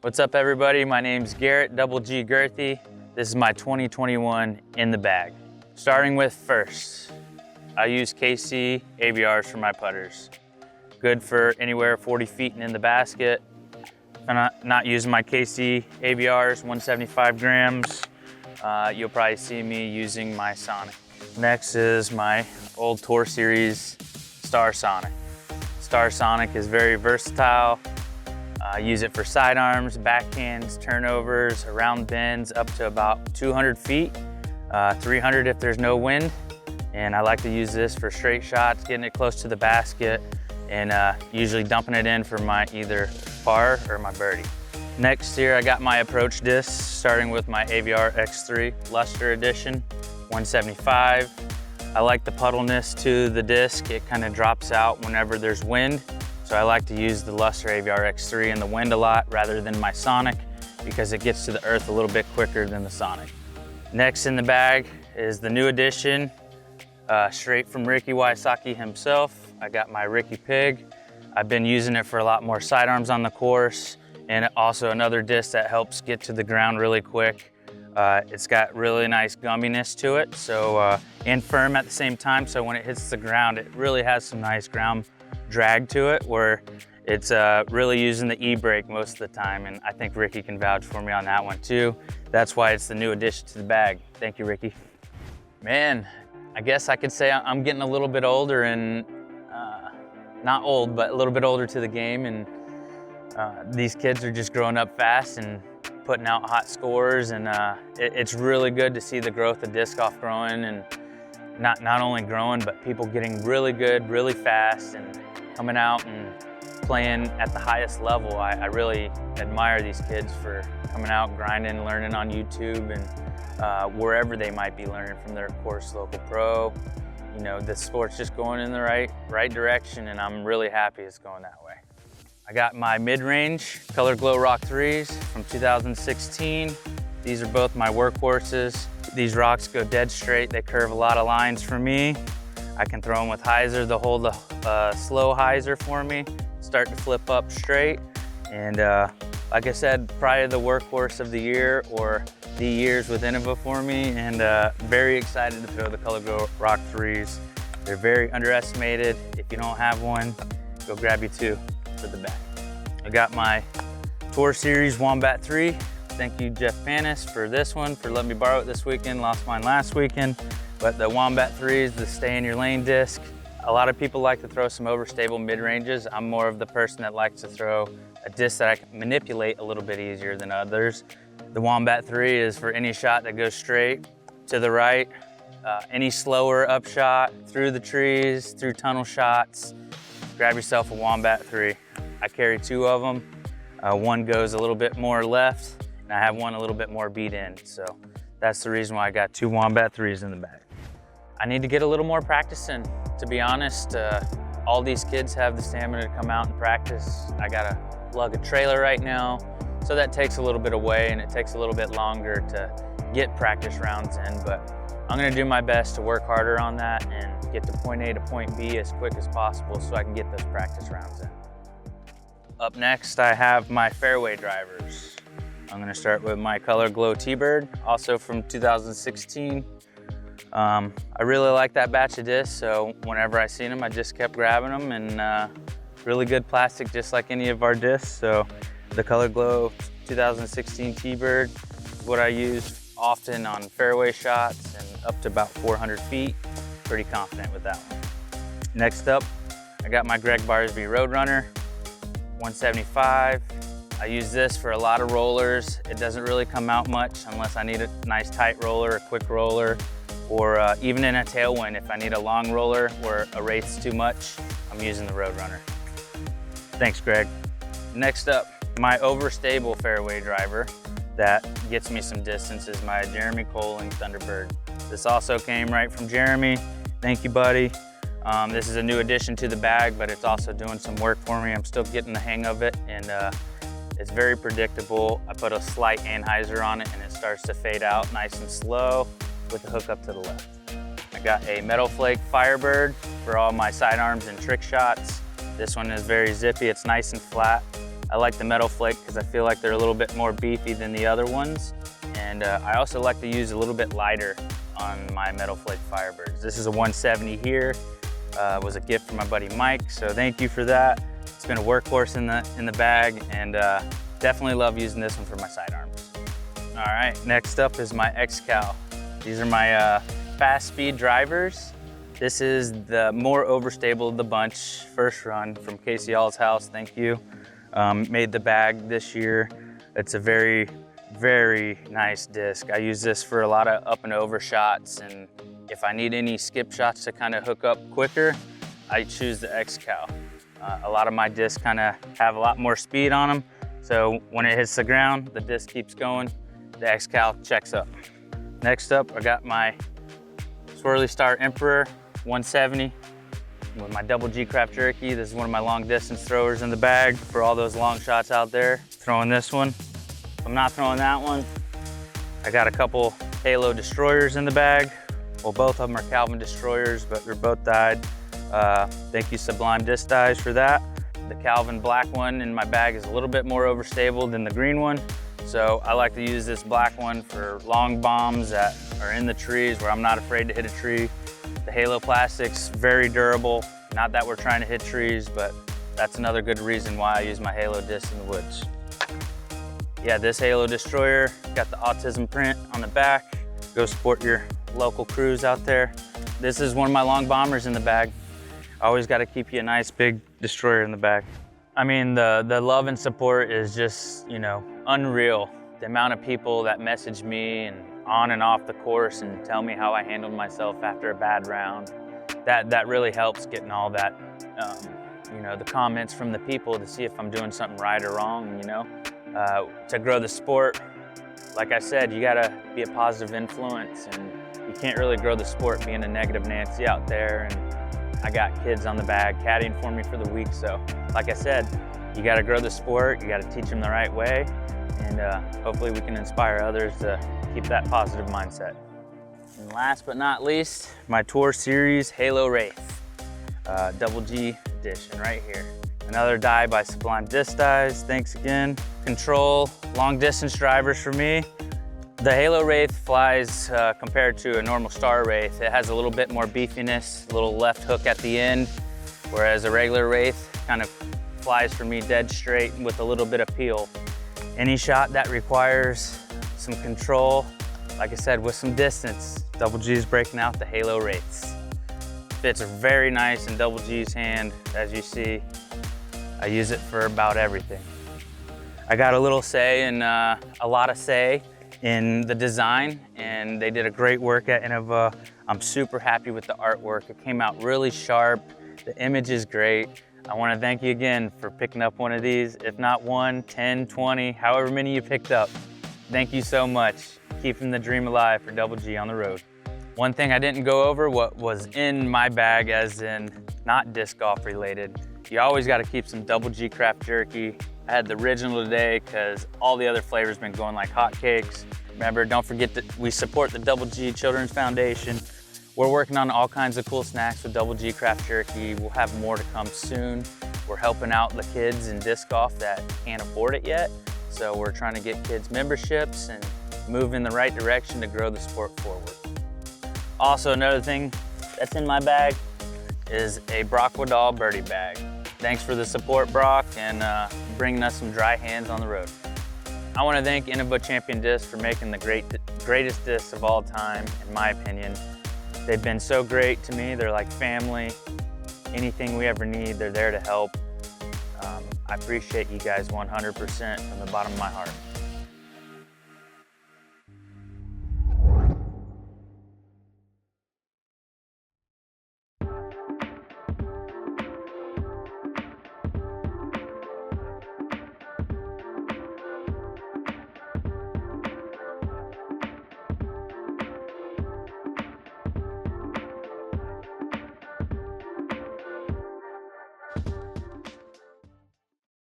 What's up, everybody? My name's Garrett, Double G Girthy. This is my 2021 in the bag. Starting with first, I use KC ABRs for my putters. Good for anywhere 40 feet and in the basket. If I'm not using my KC ABRs, 175 grams, you'll probably see me using my Sonic. Next is my old Tour Series Star Sonic. Star Sonic is very versatile. I use it for sidearms, backhands, turnovers, around bends up to about 200 feet, 300 if there's no wind. And I like to use this for straight shots, getting it close to the basket, and usually dumping it in for my either par or my birdie. Next here, I got my approach disc, starting with my Aviar X3 Luster Edition, 175. I like the puddleness to the disc. It kind of drops out whenever there's wind. So I like to use the Luster Aviar X3 in the wind a lot rather than my Sonic because it gets to the earth a little bit quicker than the Sonic. Next in the bag is the new addition, straight from Ricky Wysocki himself. I got my Ricky Pig. I've been using it for a lot more sidearms on the course, and also another disc that helps get to the ground really quick. It's got really nice gumminess to it, so and firm at the same time, so when it hits the ground, it really has some nice ground drag to it, where it's really using the e-brake most of the time, and I think Ricky can vouch for me on that one too. That's why it's the new addition to the bag. Thank you, Ricky. Man, I guess I could say I'm getting a little bit older, and not old, but a little bit older to the game, and these kids are just growing up fast and putting out hot scores, and it's really good to see the growth of disc golf growing, and not only growing, but people getting really good, really fast, and coming out and playing at the highest level. I really admire these kids for coming out, grinding, learning on YouTube, and wherever they might be learning from their course local pro. You know, the sport's just going in the right direction, and I'm really happy it's going that way. I got my mid-range Color Glow Rock 3s from 2016. These are both my workhorses. These rocks go dead straight. They curve a lot of lines for me. I can throw them with hyzer. They'll hold a slow hyzer for me, start to flip up straight. And like I said, probably the workhorse of the year or the years with Innova for me, and very excited to throw the Color Glow Rock 3s. They're very underestimated. If you don't have one, go grab you two for the bag. I got my Tour Series Wombat 3. Thank you, Jeff Panis, for this one, for letting me borrow it this weekend. Lost mine last weekend. But the Wombat 3 is the stay in your lane disc. A lot of people like to throw some overstable mid-ranges. I'm more of the person that likes to throw a disc that I can manipulate a little bit easier than others. The Wombat 3 is for any shot that goes straight to the right, any slower upshot, through the trees, through tunnel shots. Grab yourself a Wombat 3. I carry two of them. One goes a little bit more left, and I have one a little bit more beat in. So that's the reason why I got two Wombat 3s in the bag. I need to get a little more practice in, to be honest. All these kids have the stamina to come out and practice. I gotta lug a trailer right now, so that takes a little bit away, and it takes a little bit longer to get practice rounds in, but I'm gonna do my best to work harder on that and get to point A to point B as quick as possible so I can get those practice rounds in. Up next, I have my fairway drivers. I'm gonna start with my Color Glow T-Bird, also from 2016. I really like that batch of discs, so whenever I seen them, I just kept grabbing them, and really good plastic, just like any of our discs. So the Color Glow 2016 T-Bird is what I use often on fairway shots and up to about 400 feet. Pretty confident with that one. Next up, I got my Greg Barsby Roadrunner 175. I use this for a lot of rollers. It doesn't really come out much unless I need a nice tight roller, a quick roller, or even in a tailwind, if I need a long roller where a rate's too much, I'm using the Roadrunner. Thanks, Greg. Next up, my overstable fairway driver that gets me some distance is my Jeremy Koling Thunderbird. This also came right from Jeremy. Thank you, buddy. This is a new addition to the bag, but it's also doing some work for me. I'm still getting the hang of it, and it's very predictable. I put a slight anhyzer on it, and it starts to fade out nice and slow with the hook up to the left. I got a Metal Flake Firebird for all my sidearms and trick shots. This one is very zippy. It's nice and flat. I like the Metal Flake because I feel like they're a little bit more beefy than the other ones. And I also like to use a little bit lighter on my Metal Flake Firebirds. This is a 170 here. Was a gift from my buddy Mike, so thank you for that. It's been a workhorse in the bag, and definitely love using this one for my sidearms. All right, next up is my X-Cal. These are my fast speed drivers. This is the more overstable of the bunch, first run from Casey All's house, thank you. Made the bag this year. It's a very, very nice disc. I use this for a lot of up and over shots, and if I need any skip shots to kind of hook up quicker, I choose the X-Cal. A lot of my discs kind of have a lot more speed on them, so when it hits the ground, the disc keeps going, the X-Cal checks up. Next up, I got my Swirly Star Emperor 170 with my Double G Craft Jerky. This is one of my long distance throwers in the bag for all those long shots out there. Throwing this one. If I'm not throwing that one, I got a couple Halo Destroyers in the bag. Well, both of them are Calvin Destroyers, but they're both dyed. Thank you Sublime Disc Dyes for that. The Calvin black one in my bag is a little bit more overstable than the green one. So I like to use this black one for long bombs that are in the trees where I'm not afraid to hit a tree. The Halo plastic's very durable. Not that we're trying to hit trees, but that's another good reason why I use my Halo disc in the woods. Yeah, this Halo Destroyer got the autism print on the back. Go support your local crews out there. This is one of my long bombers in the bag. Always got to keep you a nice big destroyer in the bag. I mean, the love and support is just, you know, unreal. The amount of people that message me and on and off the course and tell me how I handled myself after a bad round. That really helps getting all that, you know, the comments from the people to see if I'm doing something right or wrong, you know. To grow the sport, like I said, you gotta be a positive influence, and you can't really grow the sport being a negative Nancy out there. And I got kids on the bag caddying for me for the week, so like I said, you gotta grow the sport, you gotta teach them the right way, and hopefully we can inspire others to keep that positive mindset. And last but not least, my Tour Series Halo Wraith, Double G edition right here. Another dye by Sublime Disc Dyes, thanks again. Control, long distance drivers for me. The Halo Wraith flies compared to a normal Star Wraith. It has a little bit more beefiness, a little left hook at the end, whereas a regular Wraith kind of flies for me dead straight with a little bit of peel. Any shot that requires some control, like I said, with some distance, Double G's breaking out the Halo Wraiths. Fits very nice in Double G's hand, as you see. I use it for about everything. I got a little say and a lot of say in the design, and they did a great work at Innova. I'm super happy with the artwork. It came out really sharp. The image is great. I want to thank you again for picking up one of these. If not 1, 10, 20, however many you picked up. Thank you so much. Keeping the dream alive for Double G on the road. One thing I didn't go over, what was in my bag, as in not disc golf related. You always got to keep some Double G Craft Jerky. I had the original today because all the other flavors been going like hotcakes. Remember, don't forget that we support the Double G Children's Foundation. We're working on all kinds of cool snacks with Double G Craft Jerky. We'll have more to come soon. We're helping out the kids in disc golf that can't afford it yet. So we're trying to get kids memberships and move in the right direction to grow the sport forward. Also, another thing that's in my bag is a Brock Woodall birdie bag. Thanks for the support, Brock, and bringing us some dry hands on the road. I want to thank Innova Champion Discs for making the greatest discs of all time, in my opinion. They've been so great to me. They're like family. Anything we ever need, they're there to help. I appreciate you guys 100% from the bottom of my heart.